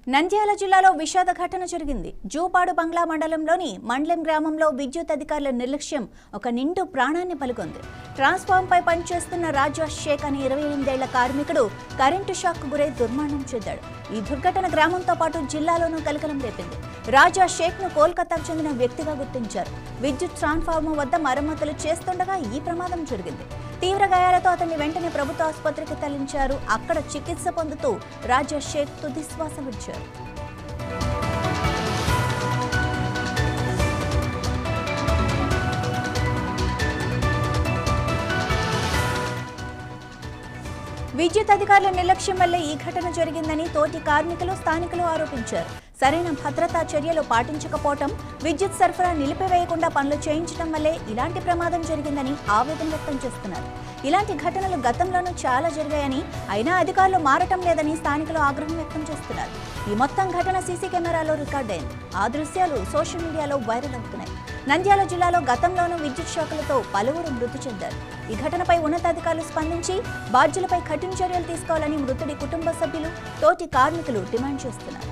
నంద్యాల జిల్లాలో విషాద ఘటన జరిగింది. జూపాడు బంగ్లా మండలంలోని మండలం గ్రామంలో విద్యుత్ అధికారుల నిర్లక్ష్యం ఒక నిండు ప్రాణాన్ని పలుకొంది. ట్రాన్స్ఫార్మర్పై పనిచేస్తున్న రాజా షేక్ అనే 28 ఏళ్ల కార్మికుడు కరెంటు షాక్ గురై దుర్మరణం చెందాడు. ఈ దుర్ఘటన గ్రామంతో పాటు జిల్లాలోనూ కలకలం రేపింది. రాజా షేక్ ను కోల్కతాకు చెందిన వ్యక్తిగా గుర్తించారు. విద్యుత్ ట్రాన్స్ఫార్మర్ వద్ద మరమ్మతులు చేస్తుండగా ఈ ప్రమాదం జరిగింది. తీవ్ర గాయాలతో అతన్ని వెంటనే ప్రభుత్వ ఆసుపత్రికి తరలించారు. అక్కడ చికిత్స పొందుతూ రాజా షేక్ తుది శ్వాస విడిచారు. విద్యుత్ అధికారుల నిర్లక్ష్యం వల్లే ఈ ఘటన జరిగిందని తోటి కార్మికులు, స్థానికులు ఆరోపించారు. సరైన భద్రతా చర్యలు పాటించకపోవటం, విద్యుత్ సరఫరా నిలిపివేయకుండా పనులు చేయించడం వల్లే ఇలాంటి ప్రమాదం జరిగిందని ఆవేదన వ్యక్తం చేస్తున్నారు. ఇలాంటి ఘటనలు గతంలోనూ చాలా జరిగాయని, అయినా అధికారులు మారటం లేదని స్థానికులు ఆగ్రహం వ్యక్తం చేస్తున్నారు. ఈ మొత్తం ఘటన సీసీ కెమెరాలో రికార్డైంది. ఆ దృశ్యాలు సోషల్ మీడియాలో వైరల్ అవుతున్నాయి. నంద్యాల జిల్లాలో గతంలోనూ విద్యుత్ షాకులతో పలువురు మృతి చెందారు. ఈ ఘటనపై ఉన్నతాధికారులు స్పందించి బాధ్యులపై కఠిన చర్యలు తీసుకోవాలని మృతుడి కుటుంబ సభ్యులు, తోటి కార్మికులు డిమాండ్ చేస్తున్నారు.